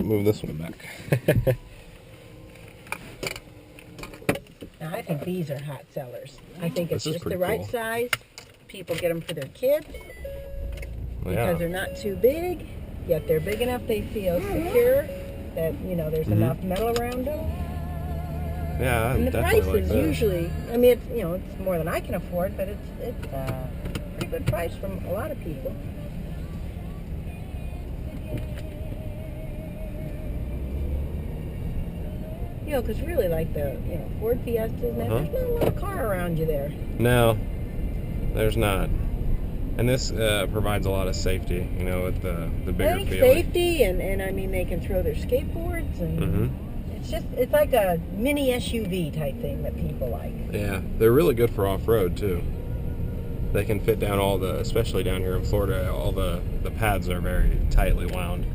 Move this one back. Now, I think these are hot sellers. I think it's This is just the pretty right cool. size. People get them for their kids Yeah. because they're not too big, yet they're big enough they feel secure, that, you know, there's enough metal around them. Yeah, And the definitely price like is that. usually, I mean, it's, you know, it's more than I can afford, but it's pretty good price from a lot of people. You know, because really, like the, you know, Ford Fiestas, and that, there's not a lot of car around you there. No, there's not. And this provides a lot of safety, you know, with the bigger I think feeling. safety, and I mean, they can throw their skateboards, and it's like a mini SUV type thing that people like. Yeah, they're really good for off-road, too. They can fit down all the, especially down here in Florida, all the pads are very tightly wound.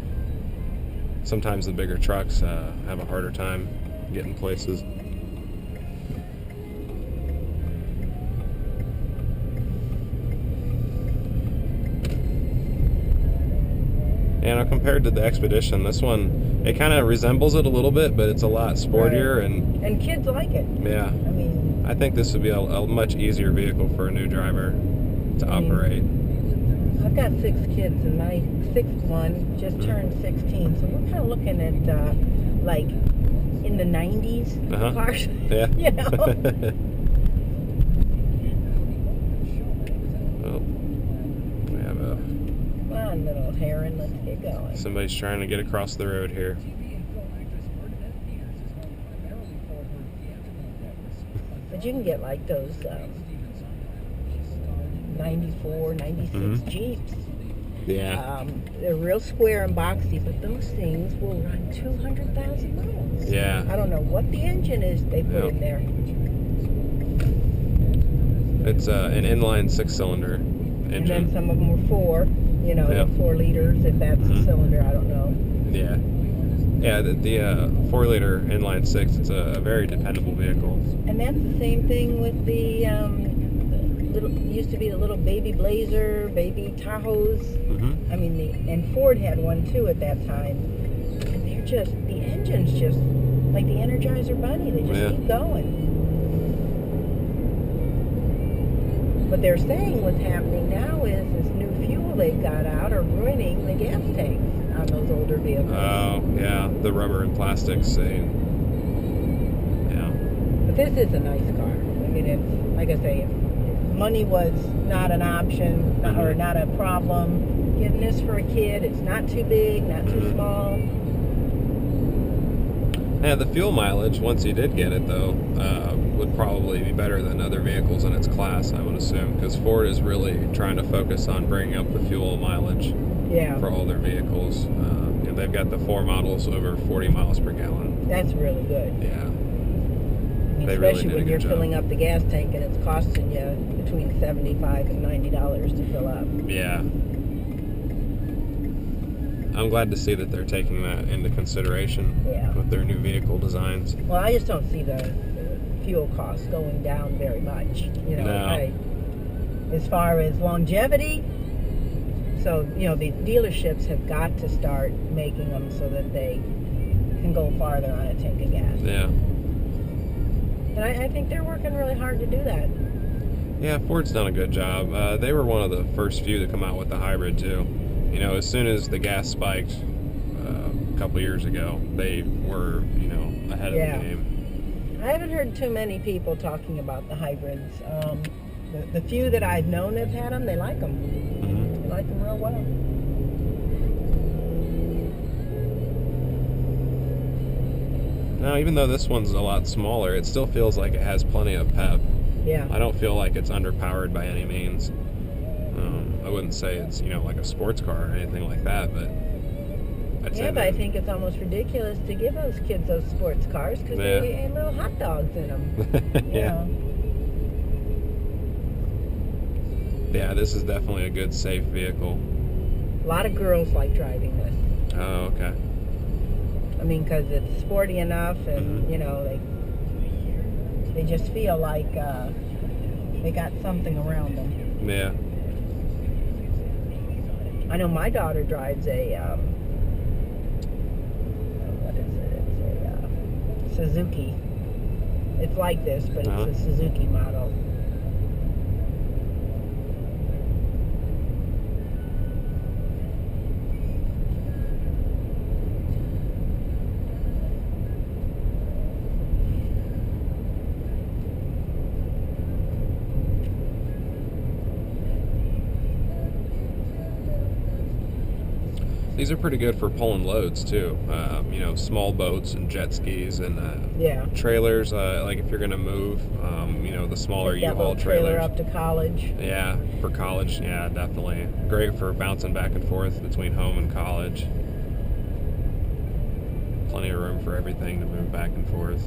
Sometimes the bigger trucks have a harder time getting places. And compared to the Expedition, this one, it kind of resembles it a little bit, but it's a lot sportier. Right. And kids like it. Yeah. I mean, I think this would be a much easier vehicle for a new driver to operate. I've got 6 kids, and my 6th one just turned 16, so we're kind of looking at, like, in the 90s cars. Yeah. You know? Well, we have Come on, little heron, let's get going. somebody's trying to get across the road here. But you can get, like, those 94, 96 Jeeps. Yeah. They're real square and boxy, but those things will run 200,000 miles. Yeah. I don't know what the engine is they put in there. It's an inline 6-cylinder engine. And then some of them were 4, you know, 4 liters, if that's a cylinder, I don't know. Yeah. Yeah, the 4-liter inline 6, it's a very dependable vehicle. And that's the same thing with the used to be the little baby Blazer, baby Tahoes. I mean, and Ford had one too at that time. And they're just, the engine's just like the Energizer Bunny. They just keep going. What they're saying what's happening now is this new fuel they've got out are ruining the gas tanks on those older vehicles. Oh, yeah, the rubber and plastics. Yeah. But this is a nice car. I mean, it's, like I say, if money was not an option or not a problem, getting this for a kid, it's not too big, not too small. Yeah, the fuel mileage, once you did get it, though, would probably be better than other vehicles in its class, I would assume, because Ford is really trying to focus on bringing up the fuel mileage for all their vehicles. You know, they've got the 4 models over 40 miles per gallon. That's really good. Yeah. I mean, They especially really did a when good you're job. filling up the gas tank and it's costing you between $75 and $90 to fill up. Yeah. I'm glad to see that they're taking that into consideration with their new vehicle designs. Well, I just don't see the fuel costs going down very much. You know, as far as longevity, so, you know, the dealerships have got to start making them so that they can go farther on a tank of gas. Yeah. And I think they're working really hard to do that. Yeah, Ford's done a good job. They were one of the first few to come out with the hybrid, too. You know, as soon as the gas spiked a couple years ago, they were, you know, ahead of the game. I haven't heard too many people talking about the hybrids. The few that I've known have had them, they like them. They like them real well. Now, even though this one's a lot smaller, it still feels like it has plenty of pep. Yeah. I don't feel like it's underpowered by any means. I wouldn't say it's, you know, like a sports car or anything like that, but I'd say but I think it's almost ridiculous to give those kids those sports cars because they have little hot dogs in them. Yeah. Yeah, this is definitely a good, safe vehicle. A lot of girls like driving this. Oh, okay. I mean, because it's sporty enough, and you know, they just feel like they got something around them. Yeah. I know my daughter drives a Suzuki. It's like this, but it's a Suzuki model. These are pretty good for pulling loads too. You know, small boats and jet skis and trailers. Like if you're gonna move, you know, the smaller U-Haul trailer up to college. Yeah, for college. Yeah, definitely great for bouncing back and forth between home and college. Plenty of room for everything to move back and forth.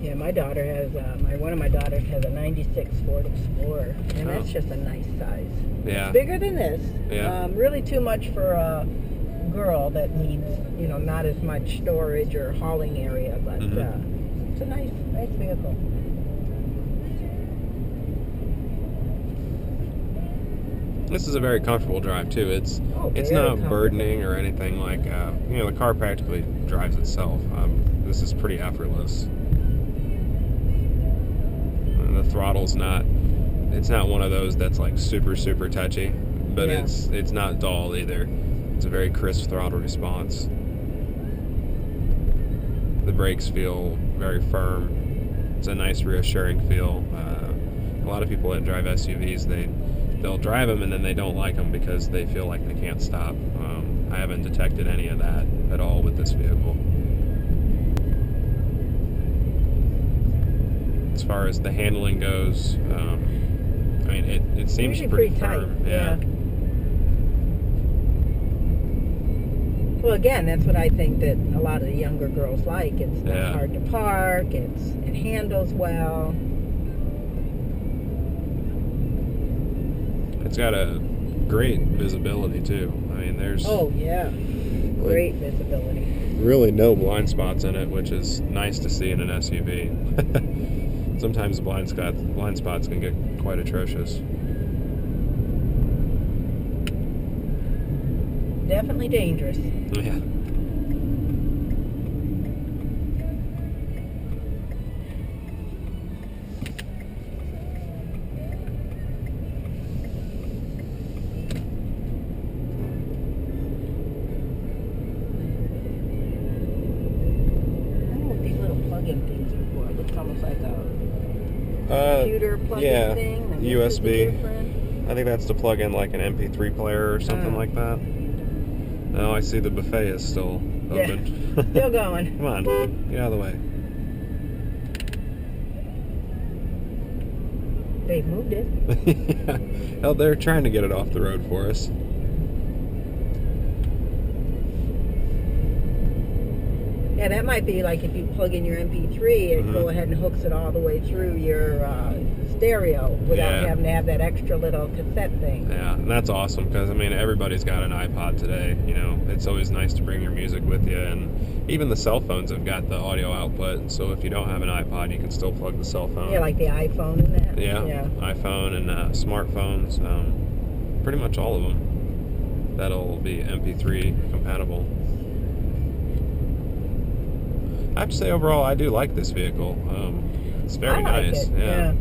Yeah, my daughter has one of my daughters has a '96 Ford Explorer, and that's just a nice size. Yeah, it's bigger than this. Yeah, really too much for a girl that needs, you know, not as much storage or hauling area, but it's a nice vehicle. This is a very comfortable drive too. It's not burdening or anything like. You know, the car practically drives itself. This is pretty effortless. The throttle's not. It's not one of those that's like super touchy, but it's not dull either. It's a very crisp throttle response. The brakes feel very firm. It's a nice reassuring feel. A lot of people that drive SUVs, they'll drive them and then they don't like them because they feel like they can't stop. I haven't detected any of that at all with this vehicle. As far as the handling goes, I mean, it seems pretty firm. Tight. Yeah. Well, again, that's what I think that a lot of the younger girls like. It's not hard to park. It handles well. It's got a great visibility too. I mean, there's great visibility. Really no blind spots in it, which is nice to see in an SUV. Sometimes blind spots can get quite atrocious. Definitely dangerous. Yeah. Things before. It looks almost like a computer plug-in thing. USB. I think that's to plug in like an MP3 player or something like that. No, I see the buffet is still open. Yeah, still going. Come on, get out of the way. They've moved it. Yeah. Well, they're trying to get it off the road for us. Yeah, that might be like if you plug in your MP3, it go ahead and hooks it all the way through your stereo without having to have that extra little cassette thing. Yeah, and that's awesome because, I mean, everybody's got an iPod today. You know, it's always nice to bring your music with you, and even the cell phones have got the audio output, so if you don't have an iPod, you can still plug the cell phone. Yeah, like the iPhone and that. Yeah. iPhone and smartphones, pretty much all of them. That'll be MP3 compatible. I have to say, overall, I do like this vehicle. It's very nice. Yeah.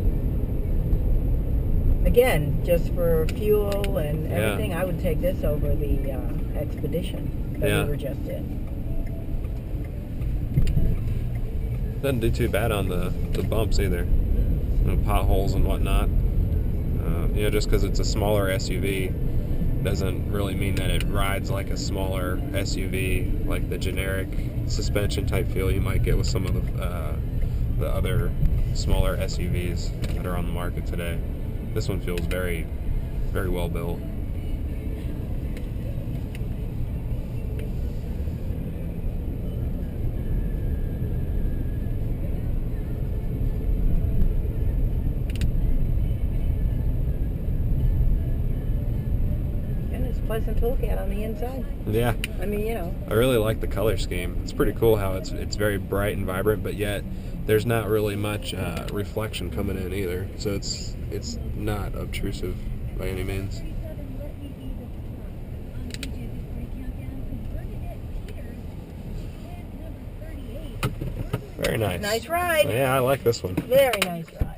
Again, just for fuel and everything, I would take this over the Expedition that we were just in. Doesn't do too bad on the bumps either. You know, potholes and whatnot. You know, just because it's a smaller SUV doesn't really mean that it rides like a smaller SUV, like the generic suspension type feel you might get with some of the other smaller SUVs that are on the market today. This one feels very, very well built. pleasant to look at on the inside. Yeah. I mean, you know. I really like the color scheme. It's pretty cool how it's very bright and vibrant, but yet there's not really much reflection coming in either. So it's not obtrusive by any means. Very nice. Nice ride. Yeah, I like this one. Very nice ride.